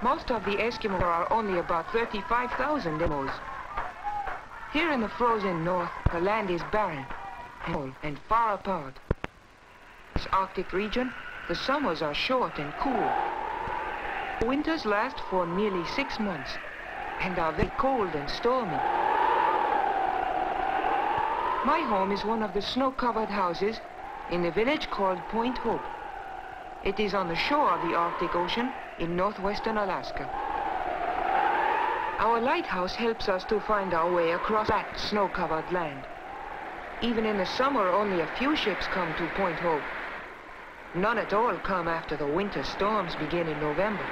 Most of the Eskimo are only about 35,000 Eskimos. Here in the frozen north, the land is barren and far apart. In this Arctic region, the summers are short and cool. Winters last for nearly 6 months and are very cold and stormy. My home is one of the snow-covered houses in a village called Point Hope. It is on the shore of the Arctic Ocean in northwestern Alaska. Our lighthouse helps us to find our way across that snow-covered land. Even in the summer, only a few ships come to Point Hope. None at all come after the winter storms begin in November.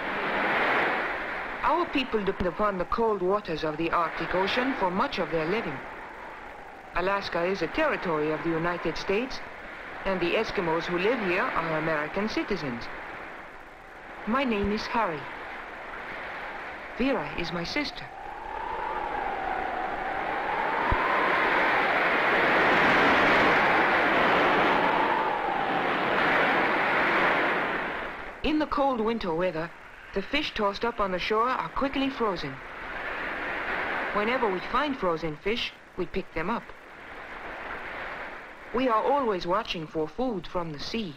Our people depend upon the cold waters of the Arctic Ocean for much of their living. Alaska is a territory of the United States, and the Eskimos who live here are American citizens. My name is Harry. Vera is my sister. In the cold winter weather, the fish tossed up on the shore are quickly frozen. Whenever we find frozen fish, we pick them up. We are always watching for food from the sea.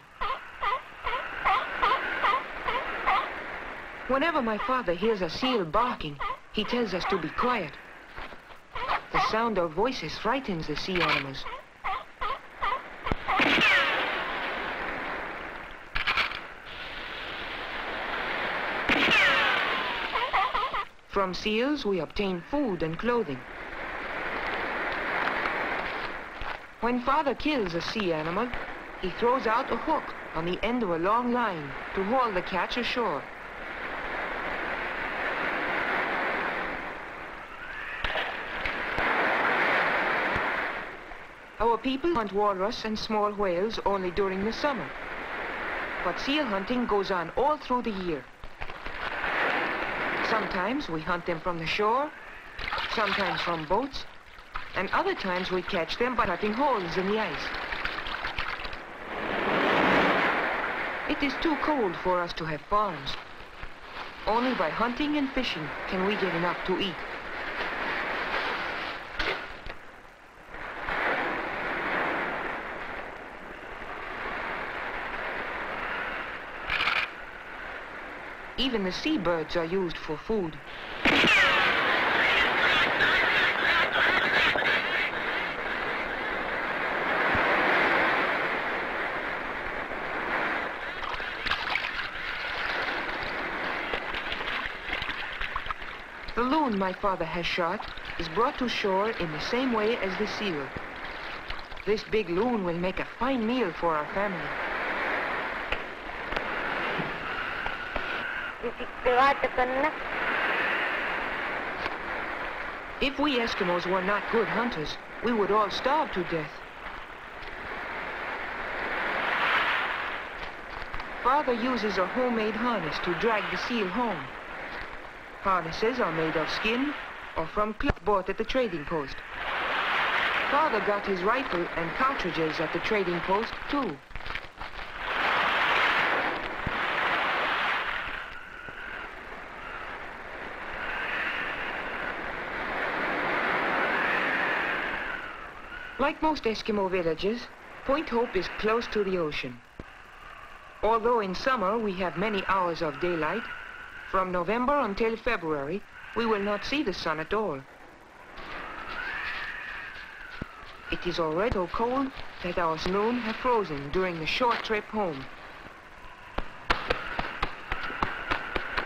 Whenever my father hears a seal barking, he tells us to be quiet. The sound of voices frightens the sea animals. From seals, we obtain food and clothing. When Father kills a sea animal, he throws out a hook on the end of a long line to haul the catch ashore. Our people hunt walrus and small whales only during the summer, but seal hunting goes on all through the year. Sometimes we hunt them from the shore, sometimes from boats, and other times we catch them by cutting holes in the ice. It is too cold for us to have farms. Only by hunting and fishing can we get enough to eat. Even the seabirds are used for food. The loon my father has shot is brought to shore in the same way as the seal. This big loon will make a fine meal for our family. If we Eskimos were not good hunters, we would all starve to death. Father uses a homemade harness to drag the seal home. Harnesses are made of skin or from cloth bought at the trading post. Father got his rifle and cartridges at the trading post too. Like most Eskimo villages, Point Hope is close to the ocean. Although in summer we have many hours of daylight, from November until February, we will not see the sun at all. It is already so cold that our snow have frozen during the short trip home.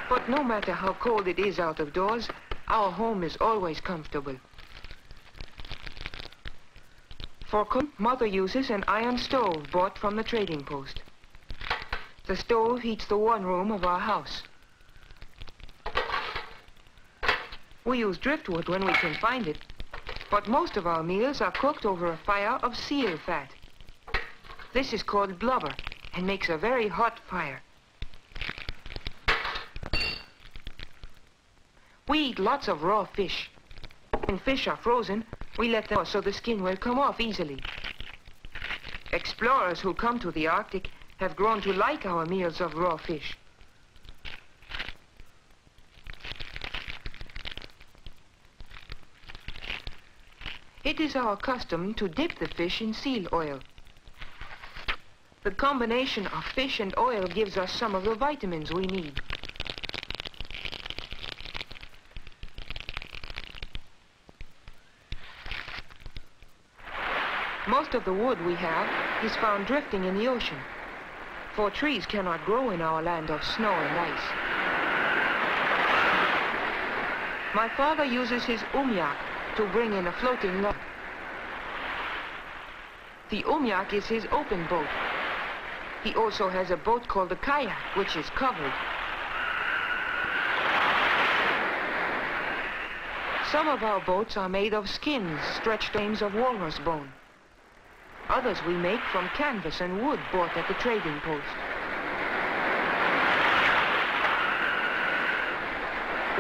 But no matter how cold it is out of doors, our home is always comfortable. For cooking, Mother uses an iron stove bought from the trading post. The stove heats the one room of our house. We use driftwood when we can find it, but most of our meals are cooked over a fire of seal fat. This is called blubber and makes a very hot fire. We eat lots of raw fish. When fish are frozen, we let them so the skin will come off easily. Explorers who come to the Arctic have grown to like our meals of raw fish. It is our custom to dip the fish in seal oil. The combination of fish and oil gives us some of the vitamins we need. Most of the wood we have is found drifting in the ocean, for trees cannot grow in our land of snow and ice. My father uses his umyak to bring in a floating log. The umyak is his open boat. He also has a boat called a kayak, which is covered. Some of our boats are made of skins, stretched frames of walrus bone. Others we make from canvas and wood bought at the trading post.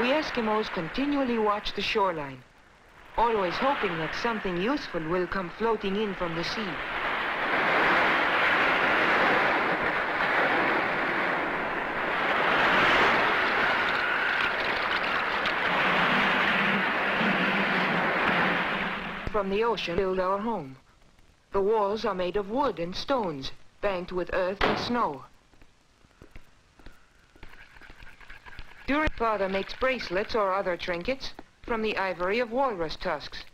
We Eskimos continually watch the shoreline, always hoping that something useful will come floating in from the sea. From the ocean build our home. The walls are made of wood and stones, banked with earth and snow. Father makes bracelets or other trinkets from the ivory of walrus tusks.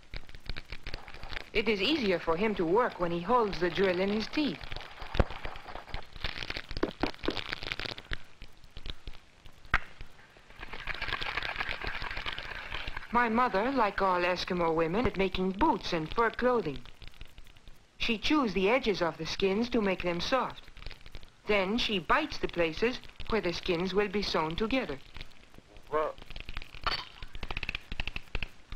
It is easier for him to work when he holds the drill in his teeth. My mother, like all Eskimo women, is making boots and fur clothing. She chews the edges of the skins to make them soft. Then she bites the places where the skins will be sewn together.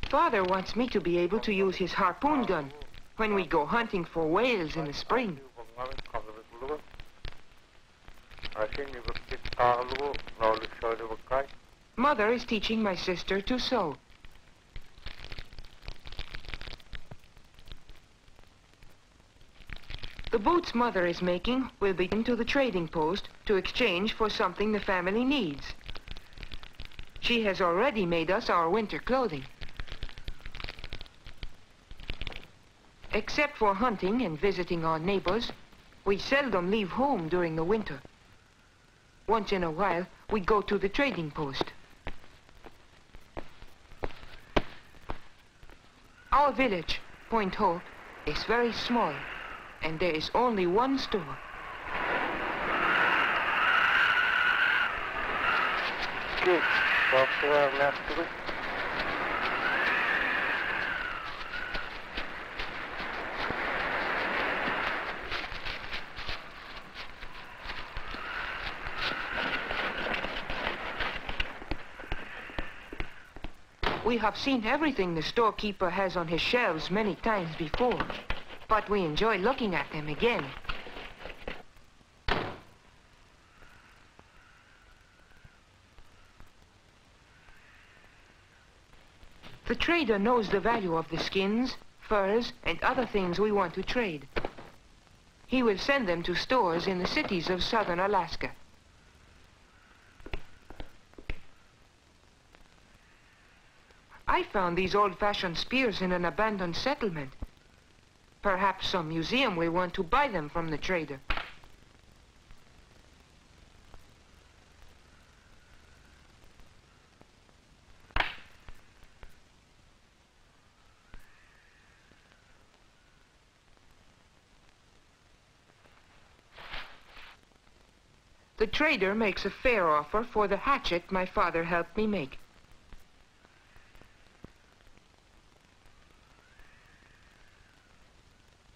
Father wants me to be able to use his harpoon gun when we go hunting for whales in the spring. Mother is teaching my sister to sew. The boots Mother is making will be taken to the trading post to exchange for something the family needs. She has already made us our winter clothing. Except for hunting and visiting our neighbors, we seldom leave home during the winter. Once in a while, we go to the trading post. Our village, Point Hope, is very small, and there is only one store. We have seen everything the storekeeper has on his shelves many times before, but we enjoy looking at them again. The trader knows the value of the skins, furs, and other things we want to trade. He will send them to stores in the cities of southern Alaska. I found these old-fashioned spears in an abandoned settlement. Perhaps some museum will want to buy them from the trader. The trader makes a fair offer for the hatchet my father helped me make.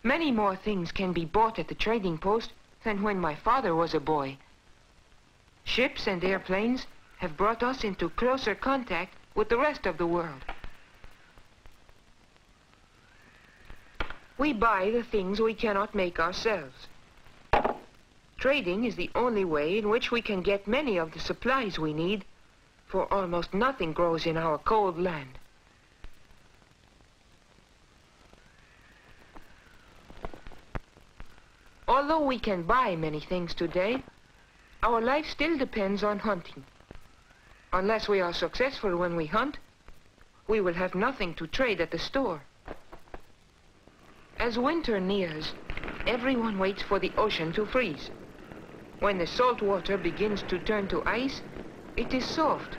Many more things can be bought at the trading post than when my father was a boy. Ships and airplanes have brought us into closer contact with the rest of the world. We buy the things we cannot make ourselves. Trading is the only way in which we can get many of the supplies we need, for almost nothing grows in our cold land. Although we can buy many things today, our life still depends on hunting. Unless we are successful when we hunt, we will have nothing to trade at the store. As winter nears, everyone waits for the ocean to freeze. When the salt water begins to turn to ice, it is soft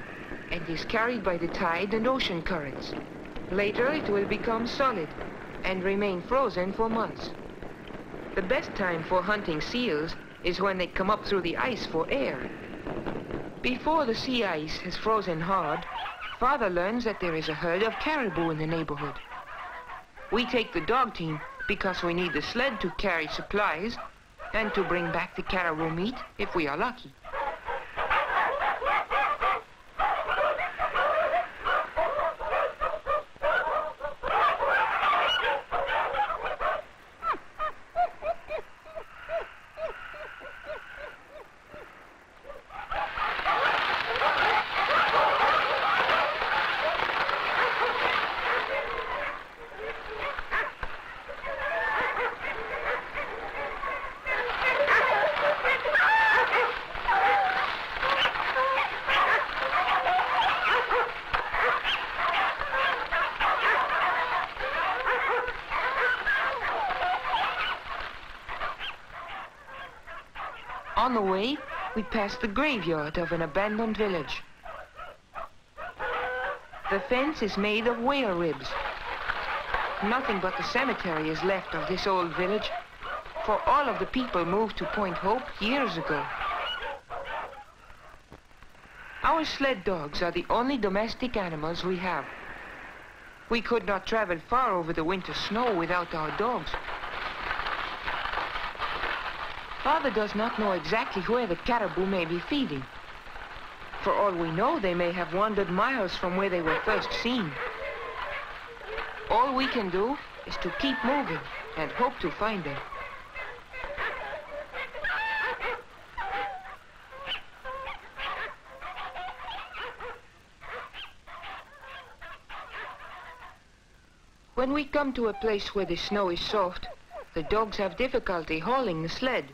and is carried by the tide and ocean currents. Later, it will become solid and remain frozen for months. The best time for hunting seals is when they come up through the ice for air. Before the sea ice has frozen hard, Father learns that there is a herd of caribou in the neighborhood. We take the dog team because we need the sled to carry supplies and to bring back the caribou meat if we are lucky. On the way, we pass the graveyard of an abandoned village. The fence is made of whale ribs. Nothing but the cemetery is left of this old village, for all of the people moved to Point Hope years ago. Our sled dogs are the only domestic animals we have. We could not travel far over the winter snow without our dogs. Father does not know exactly where the caribou may be feeding. For all we know, they may have wandered miles from where they were first seen. All we can do is to keep moving and hope to find them. When we come to a place where the snow is soft, the dogs have difficulty hauling the sled.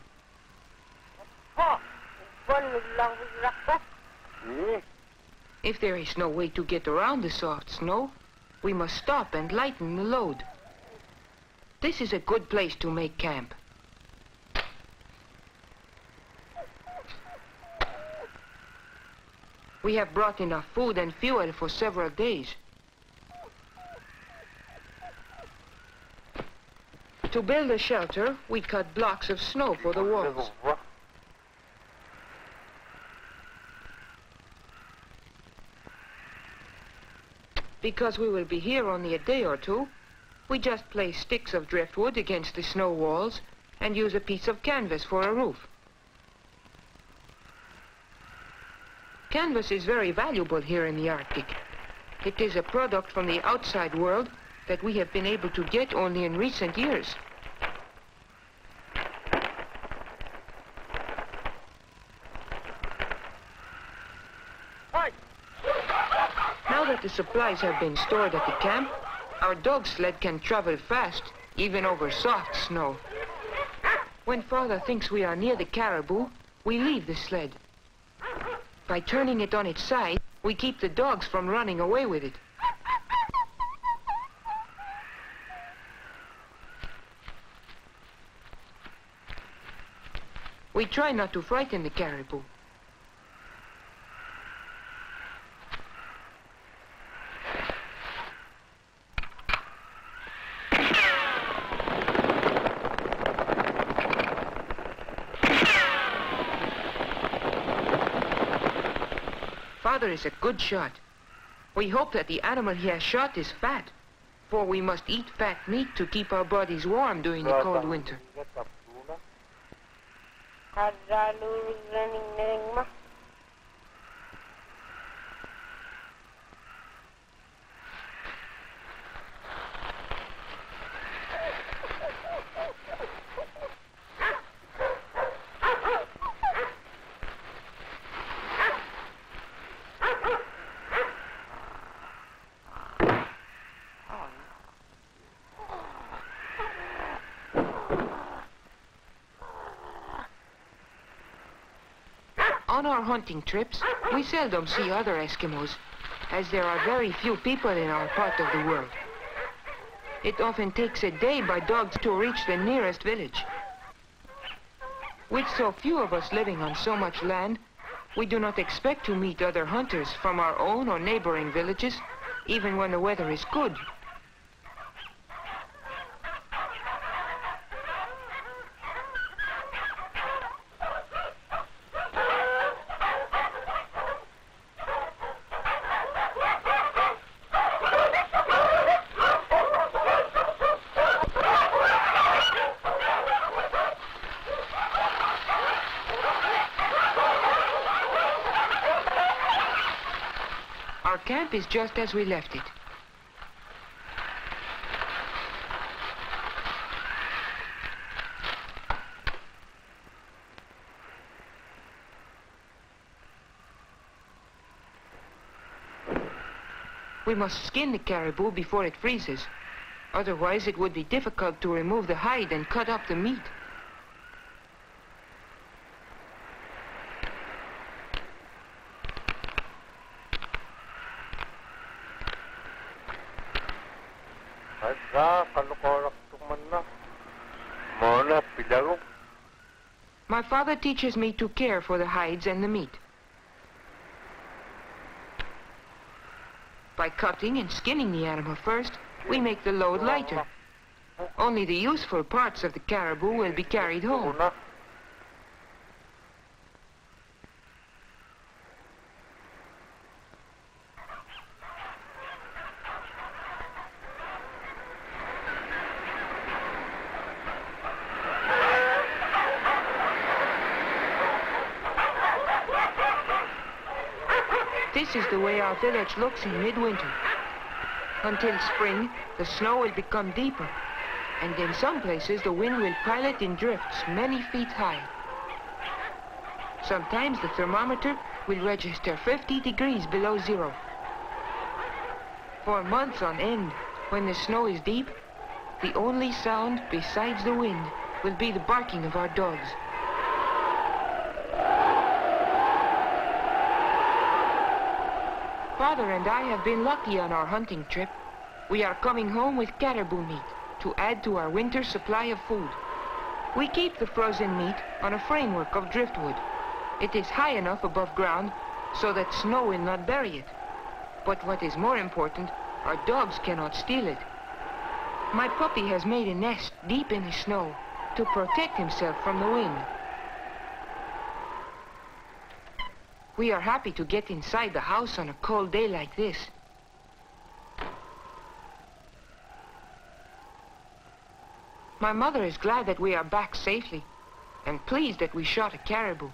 If there is no way to get around the soft snow, we must stop and lighten the load. This is a good place to make camp. We have brought enough food and fuel for several days. To build a shelter, we cut blocks of snow for the walls. Because we will be here only a day or two, we just place sticks of driftwood against the snow walls and use a piece of canvas for a roof. Canvas is very valuable here in the Arctic. It is a product from the outside world that we have been able to get only in recent years. Now that the supplies have been stored at the camp, our dog sled can travel fast, even over soft snow. When Father thinks we are near the caribou, we leave the sled. By turning it on its side, we keep the dogs from running away with it. We try not to frighten the caribou. Father is a good shot. We hope that the animal he has shot is fat, for we must eat fat meat to keep our bodies warm during the cold winter. On our hunting trips, we seldom see other Eskimos, as there are very few people in our part of the world. It often takes a day by dogs to reach the nearest village. With so few of us living on so much land, we do not expect to meet other hunters from our own or neighboring villages, even when the weather is good. Our camp is just as we left it. We must skin the caribou before it freezes. Otherwise, it would be difficult to remove the hide and cut up the meat. My father teaches me to care for the hides and the meat. By cutting and skinning the animal first, we make the load lighter. Only the useful parts of the caribou will be carried home. This is the way our village looks in midwinter. Until spring, the snow will become deeper, and in some places the wind will pile it in drifts many feet high. Sometimes the thermometer will register 50 degrees below zero. For months on end, when the snow is deep, the only sound besides the wind will be the barking of our dogs. Father and I have been lucky on our hunting trip. We are coming home with caribou meat to add to our winter supply of food. We keep the frozen meat on a framework of driftwood. It is high enough above ground so that snow will not bury it. But what is more important, our dogs cannot steal it. My puppy has made a nest deep in the snow to protect himself from the wind. We are happy to get inside the house on a cold day like this. My mother is glad that we are back safely and pleased that we shot a caribou.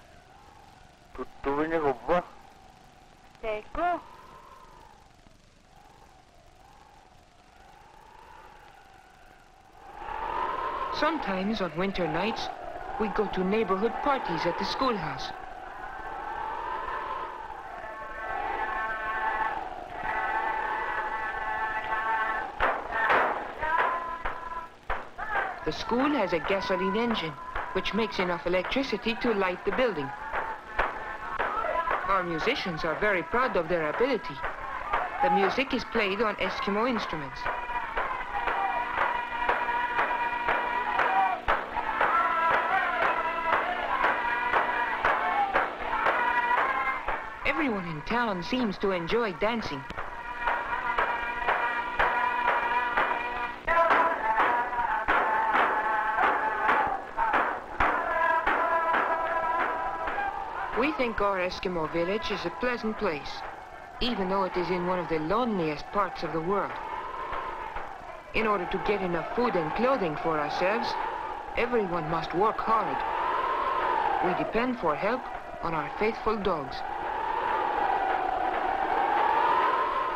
Sometimes on winter nights, we go to neighborhood parties at the schoolhouse. The school has a gasoline engine, which makes enough electricity to light the building. Our musicians are very proud of their ability. The music is played on Eskimo instruments. Everyone in town seems to enjoy dancing. We think our Eskimo village is a pleasant place, even though it is in one of the loneliest parts of the world. In order to get enough food and clothing for ourselves, everyone must work hard. We depend for help on our faithful dogs.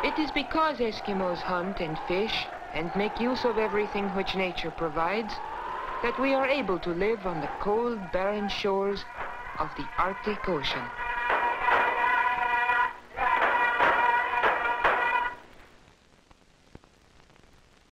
It is because Eskimos hunt and fish and make use of everything which nature provides that we are able to live on the cold, barren shores of the Arctic Ocean.